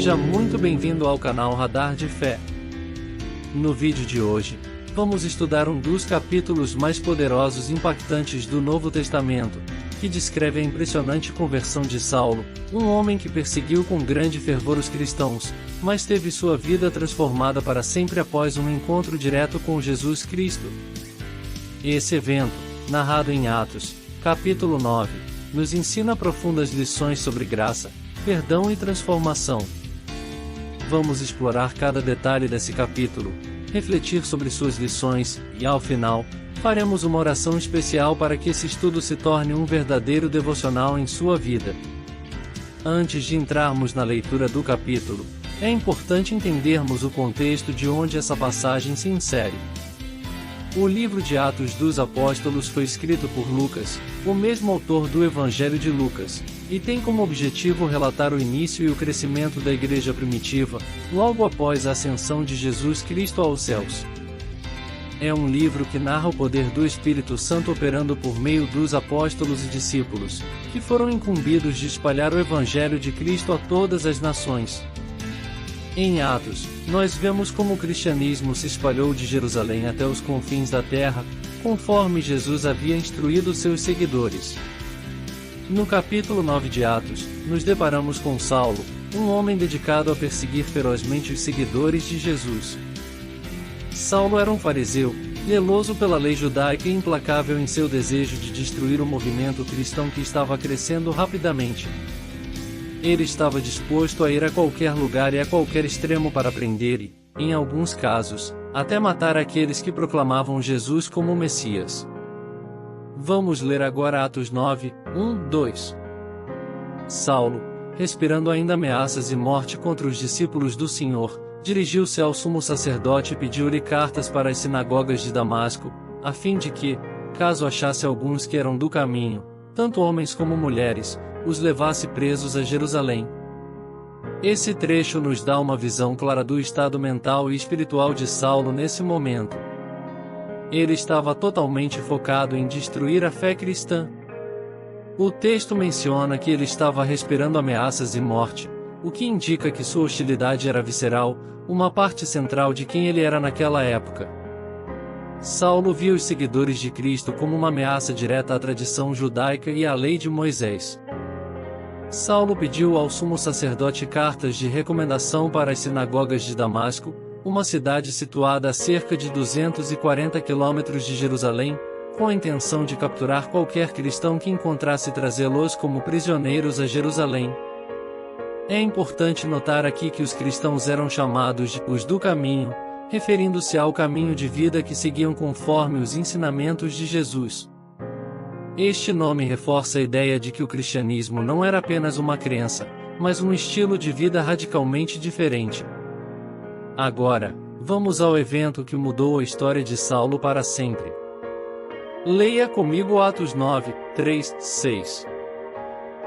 Seja muito bem-vindo ao canal Radar de Fé. No vídeo de hoje, vamos estudar um dos capítulos mais poderosos e impactantes do Novo Testamento, que descreve a impressionante conversão de Saulo, um homem que perseguiu com grande fervor os cristãos, mas teve sua vida transformada para sempre após um encontro direto com Jesus Cristo. Esse evento, narrado em Atos, capítulo 9, nos ensina profundas lições sobre graça, perdão e transformação. Vamos explorar cada detalhe desse capítulo, refletir sobre suas lições, e ao final, faremos uma oração especial para que esse estudo se torne um verdadeiro devocional em sua vida. Antes de entrarmos na leitura do capítulo, é importante entendermos o contexto de onde essa passagem se insere. O livro de Atos dos Apóstolos foi escrito por Lucas, o mesmo autor do Evangelho de Lucas, e tem como objetivo relatar o início e o crescimento da igreja primitiva, logo após a ascensão de Jesus Cristo aos céus. É um livro que narra o poder do Espírito Santo operando por meio dos apóstolos e discípulos, que foram incumbidos de espalhar o Evangelho de Cristo a todas as nações. Em Atos, nós vemos como o cristianismo se espalhou de Jerusalém até os confins da terra, conforme Jesus havia instruído seus seguidores. No capítulo 9 de Atos, nos deparamos com Saulo, um homem dedicado a perseguir ferozmente os seguidores de Jesus. Saulo era um fariseu, zeloso pela lei judaica e implacável em seu desejo de destruir o movimento cristão que estava crescendo rapidamente. Ele estava disposto a ir a qualquer lugar e a qualquer extremo para prender e, em alguns casos, até matar aqueles que proclamavam Jesus como o Messias. Vamos ler agora Atos 9, 2. Saulo, respirando ainda ameaças e morte contra os discípulos do Senhor, dirigiu-se ao sumo sacerdote e pediu-lhe cartas para as sinagogas de Damasco, a fim de que, caso achasse alguns que eram do caminho, tanto homens como mulheres, os levasse presos a Jerusalém. Esse trecho nos dá uma visão clara do estado mental e espiritual de Saulo nesse momento. Ele estava totalmente focado em destruir a fé cristã. O texto menciona que ele estava respirando ameaças e morte, o que indica que sua hostilidade era visceral, uma parte central de quem ele era naquela época. Saulo via os seguidores de Cristo como uma ameaça direta à tradição judaica e à lei de Moisés. Saulo pediu ao sumo sacerdote cartas de recomendação para as sinagogas de Damasco, uma cidade situada a cerca de 240 quilômetros de Jerusalém, com a intenção de capturar qualquer cristão que encontrasse e trazê-los como prisioneiros a Jerusalém. É importante notar aqui que os cristãos eram chamados de os do caminho, referindo-se ao caminho de vida que seguiam conforme os ensinamentos de Jesus. Este nome reforça a ideia de que o cristianismo não era apenas uma crença, mas um estilo de vida radicalmente diferente. Agora, vamos ao evento que mudou a história de Saulo para sempre. Leia comigo Atos 9, 3, 6.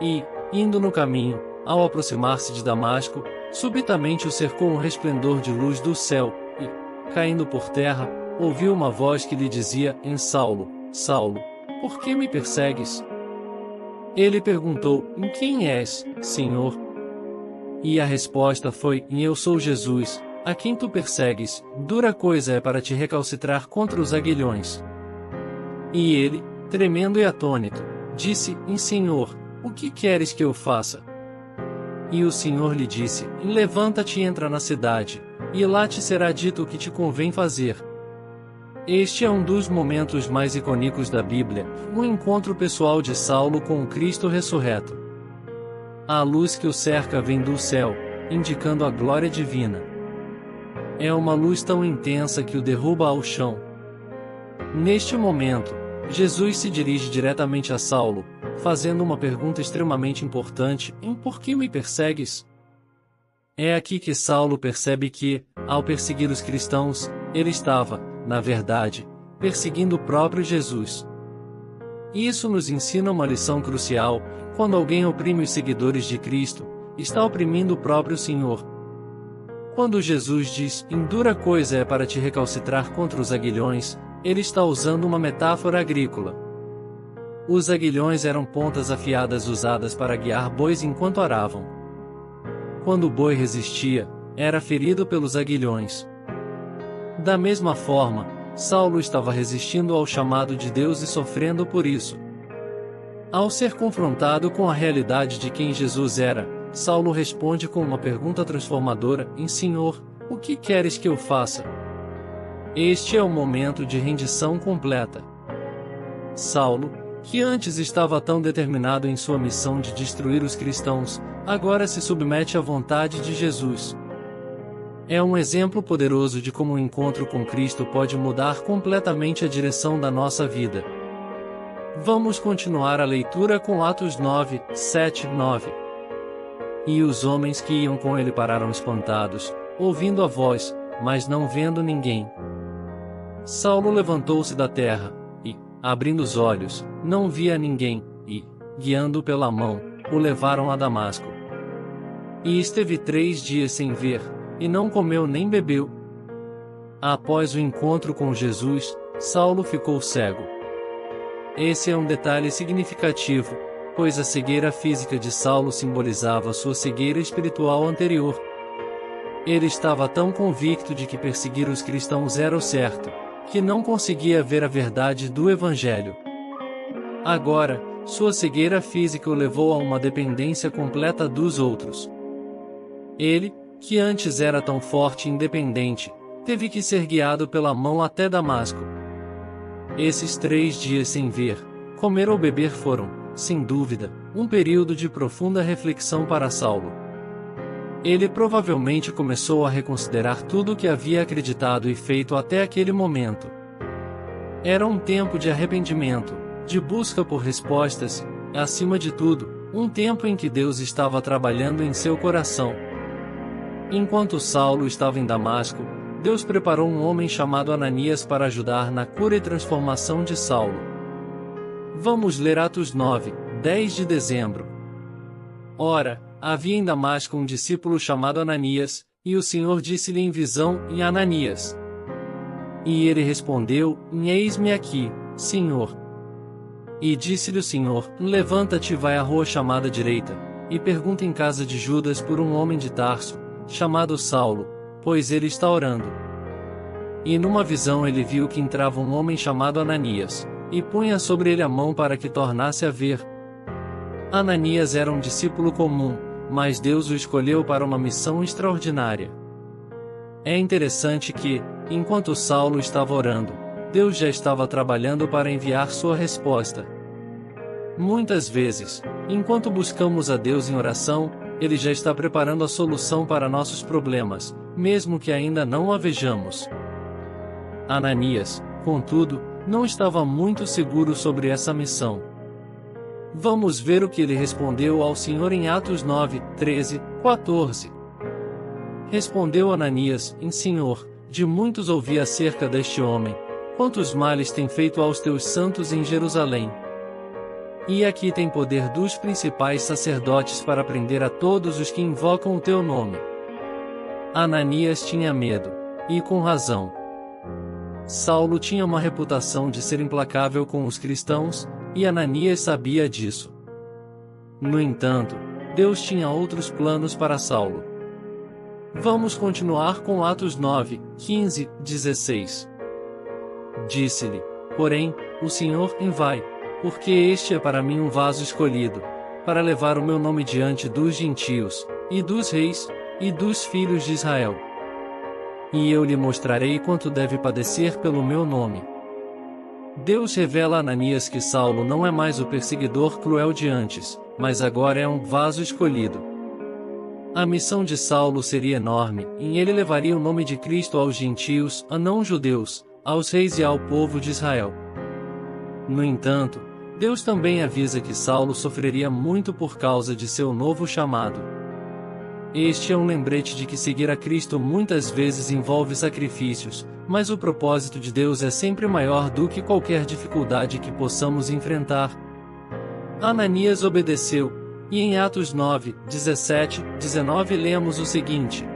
E, indo no caminho, ao aproximar-se de Damasco, subitamente o cercou um resplendor de luz do céu, e, caindo por terra, ouviu uma voz que lhe dizia: "Em Saulo, Saulo, por que me persegues?" Ele perguntou: "Em quem és, Senhor?" E a resposta foi: "Eu sou Jesus, a quem tu persegues. Dura coisa é para te recalcitrar contra os aguilhões." E ele, tremendo e atônito, disse: Senhor, o que queres que eu faça?" E o Senhor lhe disse: "Levanta-te e entra na cidade, e lá te será dito o que te convém fazer." Este é um dos momentos mais icônicos da Bíblia, o encontro pessoal de Saulo com o Cristo ressurreto. A luz que o cerca vem do céu, indicando a glória divina. É uma luz tão intensa que o derruba ao chão. Neste momento, Jesus se dirige diretamente a Saulo, fazendo uma pergunta extremamente importante: "Por que me persegues?" É aqui que Saulo percebe que, ao perseguir os cristãos, ele estava, na verdade, perseguindo o próprio Jesus. Isso nos ensina uma lição crucial: quando alguém oprime os seguidores de Cristo, está oprimindo o próprio Senhor. Quando Jesus diz: "Dura coisa é para te recalcitrar contra os aguilhões", ele está usando uma metáfora agrícola. Os aguilhões eram pontas afiadas usadas para guiar bois enquanto aravam. quando o boi resistia, era ferido pelos aguilhões. Da mesma forma, Saulo estava resistindo ao chamado de Deus e sofrendo por isso. Ao ser confrontado com a realidade de quem Jesus era, Saulo responde com uma pergunta transformadora: Senhor, o que queres que eu faça? Este é o momento de rendição completa. Saulo, que antes estava tão determinado em sua missão de destruir os cristãos, agora se submete à vontade de Jesus. É um exemplo poderoso de como o encontro com Cristo pode mudar completamente a direção da nossa vida. Vamos continuar a leitura com Atos 9, 7, 9. E os homens que iam com ele pararam espantados, ouvindo a voz, mas não vendo ninguém. Saulo levantou-se da terra, e, abrindo os olhos, não via ninguém, e, guiando-o pela mão, o levaram a Damasco. E esteve 3 dias sem ver, e não comeu nem bebeu. Após o encontro com Jesus, Saulo ficou cego. Esse é um detalhe significativo, pois a cegueira física de Saulo simbolizava sua cegueira espiritual anterior. Ele estava tão convicto de que perseguir os cristãos era o certo, que não conseguia ver a verdade do Evangelho. Agora, sua cegueira física o levou a uma dependência completa dos outros. Ele, que antes era tão forte e independente, teve que ser guiado pela mão até Damasco. Esses 3 dias sem ver, comer ou beber foram, sem dúvida, um período de profunda reflexão para Saulo. Ele provavelmente começou a reconsiderar tudo o que havia acreditado e feito até aquele momento. Era um tempo de arrependimento, de busca por respostas, e, acima de tudo, um tempo em que Deus estava trabalhando em seu coração. Enquanto Saulo estava em Damasco, Deus preparou um homem chamado Ananias para ajudar na cura e transformação de Saulo. Vamos ler Atos 9, 10 de dezembro. Ora, havia em Damasco um discípulo chamado Ananias, e o Senhor disse-lhe em visão: Ananias. E ele respondeu: Eis-me aqui, Senhor. E disse-lhe o Senhor: Levanta-te e vai à rua chamada direita, e pergunta em casa de Judas por um homem de Tarso, chamado Saulo, pois ele está orando. E numa visão ele viu que entrava um homem chamado Ananias, e punha sobre ele a mão para que tornasse a ver. Ananias era um discípulo comum, mas Deus o escolheu para uma missão extraordinária. É interessante que, enquanto Saulo estava orando, Deus já estava trabalhando para enviar sua resposta. Muitas vezes, enquanto buscamos a Deus em oração, Ele já está preparando a solução para nossos problemas, mesmo que ainda não a vejamos. Ananias, contudo, não estava muito seguro sobre essa missão. Vamos ver o que ele respondeu ao Senhor em Atos 9, 13, 14. Respondeu Ananias: Senhor, de muitos ouvi acerca deste homem, quantos males tem feito aos teus santos em Jerusalém. E aqui tem poder dos principais sacerdotes para prender a todos os que invocam o teu nome. Ananias tinha medo, e com razão. Saulo tinha uma reputação de ser implacável com os cristãos, e Ananias sabia disso. No entanto, Deus tinha outros planos para Saulo. Vamos continuar com Atos 9, 15, 16. Disse-lhe, porém, o Senhor: Vai, porque este é para mim um vaso escolhido, para levar o meu nome diante dos gentios, e dos reis, e dos filhos de Israel. E eu lhe mostrarei quanto deve padecer pelo meu nome. Deus revela a Ananias que Saulo não é mais o perseguidor cruel de antes, mas agora é um vaso escolhido. A missão de Saulo seria enorme, e ele levaria o nome de Cristo aos gentios, a não-judeus, aos reis e ao povo de Israel. No entanto, Deus também avisa que Saulo sofreria muito por causa de seu novo chamado. Este é um lembrete de que seguir a Cristo muitas vezes envolve sacrifícios, mas o propósito de Deus é sempre maior do que qualquer dificuldade que possamos enfrentar. Ananias obedeceu, e em Atos 9, 17, 19 lemos o seguinte: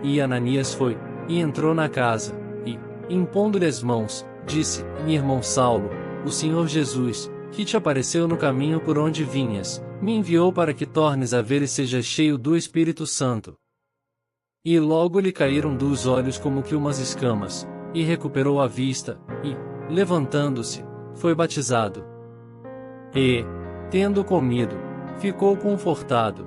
E Ananias foi, e entrou na casa, e, impondo-lhe as mãos, disse: Irmão Saulo, o Senhor Jesus, que te apareceu no caminho por onde vinhas, me enviou para que tornes a ver e sejas cheio do Espírito Santo. E logo lhe caíram dos olhos como que umas escamas, e recuperou a vista, e, levantando-se, foi batizado. E, tendo comido, ficou confortado.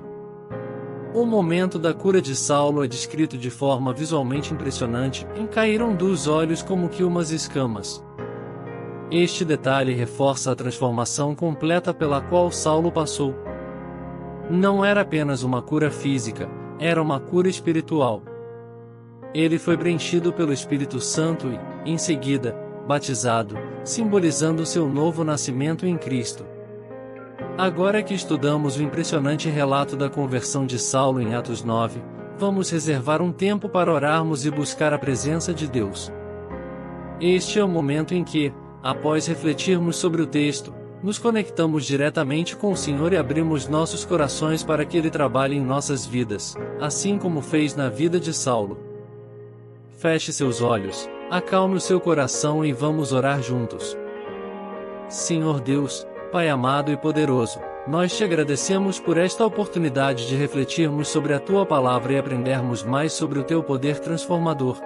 O momento da cura de Saulo é descrito de forma visualmente impressionante, e caíram dos olhos como que umas escamas. Este detalhe reforça a transformação completa pela qual Saulo passou. Não era apenas uma cura física, era uma cura espiritual. Ele foi preenchido pelo Espírito Santo e, em seguida, batizado, simbolizando seu novo nascimento em Cristo. Agora que estudamos o impressionante relato da conversão de Saulo em Atos 9, vamos reservar um tempo para orarmos e buscar a presença de Deus. Este é o momento em que, após refletirmos sobre o texto, nos conectamos diretamente com o Senhor e abrimos nossos corações para que Ele trabalhe em nossas vidas, assim como fez na vida de Saulo. Feche seus olhos, acalme o seu coração e vamos orar juntos. Senhor Deus, Pai amado e poderoso, nós te agradecemos por esta oportunidade de refletirmos sobre a Tua Palavra e aprendermos mais sobre o Teu poder transformador.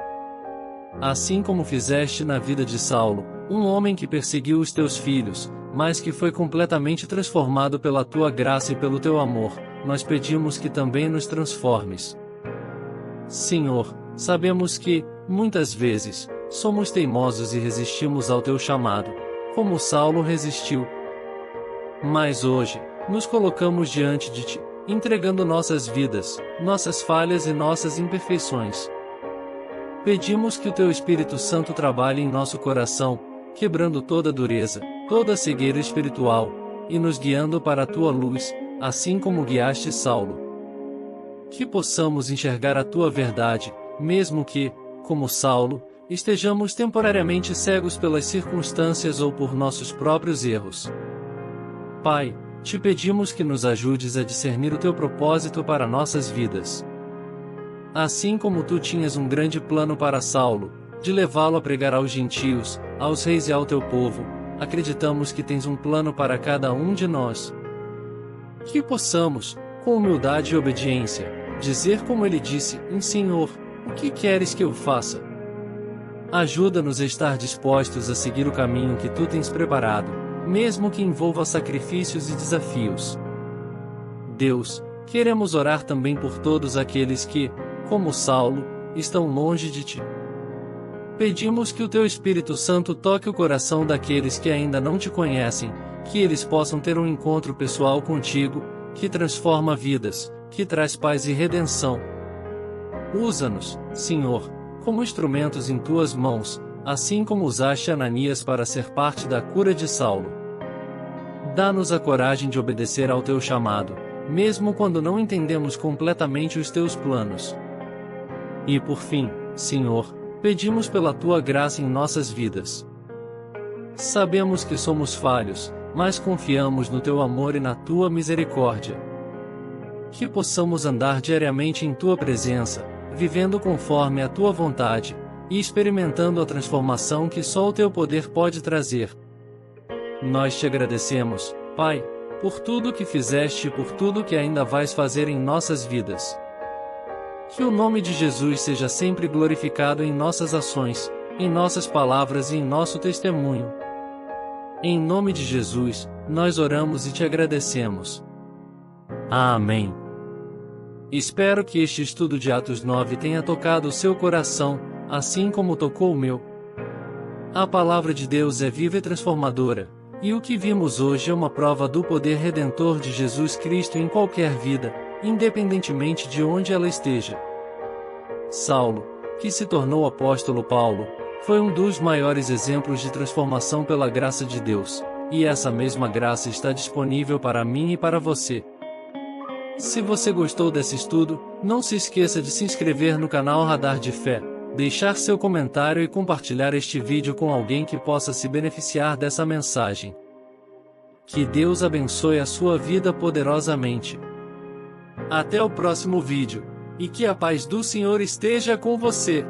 Assim como fizeste na vida de Saulo, um homem que perseguiu os Teus filhos, mas que foi completamente transformado pela Tua graça e pelo Teu amor, nós pedimos que também nos transformes. Senhor, sabemos que, muitas vezes, somos teimosos e resistimos ao Teu chamado, como Saulo resistiu. Mas hoje, nos colocamos diante de Ti, entregando nossas vidas, nossas falhas e nossas imperfeições. Pedimos que o Teu Espírito Santo trabalhe em nosso coração, quebrando toda dureza, toda cegueira espiritual, e nos guiando para a Tua luz, assim como guiaste Saulo. Que possamos enxergar a Tua verdade, mesmo que, como Saulo, estejamos temporariamente cegos pelas circunstâncias ou por nossos próprios erros. Pai, te pedimos que nos ajudes a discernir o Teu propósito para nossas vidas. Assim como Tu tinhas um grande plano para Saulo, de levá-lo a pregar aos gentios, aos reis e ao Teu povo, acreditamos que tens um plano para cada um de nós. Que possamos, com humildade e obediência, dizer como ele disse, Senhor, o que queres que eu faça? Ajuda-nos a estar dispostos a seguir o caminho que Tu tens preparado, mesmo que envolva sacrifícios e desafios. Deus, queremos orar também por todos aqueles que, como Saulo, estão longe de Ti. Pedimos que o Teu Espírito Santo toque o coração daqueles que ainda não Te conhecem, que eles possam ter um encontro pessoal contigo, que transforma vidas, que traz paz e redenção. Usa-nos, Senhor, como instrumentos em Tuas mãos, assim como usaste Ananias para ser parte da cura de Saulo. Dá-nos a coragem de obedecer ao Teu chamado, mesmo quando não entendemos completamente os Teus planos. E por fim, Senhor, pedimos pela Tua graça em nossas vidas. Sabemos que somos falhos, mas confiamos no Teu amor e na Tua misericórdia. Que possamos andar diariamente em Tua presença, vivendo conforme a Tua vontade, e experimentando a transformação que só o Teu poder pode trazer. Nós Te agradecemos, Pai, por tudo que fizeste e por tudo que ainda vais fazer em nossas vidas. Que o nome de Jesus seja sempre glorificado em nossas ações, em nossas palavras e em nosso testemunho. Em nome de Jesus, nós oramos e Te agradecemos. Amém. Espero que este estudo de Atos 9 tenha tocado o seu coração, assim como tocou o meu. A palavra de Deus é viva e transformadora, e o que vimos hoje é uma prova do poder redentor de Jesus Cristo em qualquer vida, independentemente de onde ela esteja. Saulo, que se tornou apóstolo Paulo, foi um dos maiores exemplos de transformação pela graça de Deus, e essa mesma graça está disponível para mim e para você. Se você gostou desse estudo, não se esqueça de se inscrever no canal Radar de Fé, deixar seu comentário e compartilhar este vídeo com alguém que possa se beneficiar dessa mensagem. Que Deus abençoe a sua vida poderosamente. Até o próximo vídeo, e que a paz do Senhor esteja com você.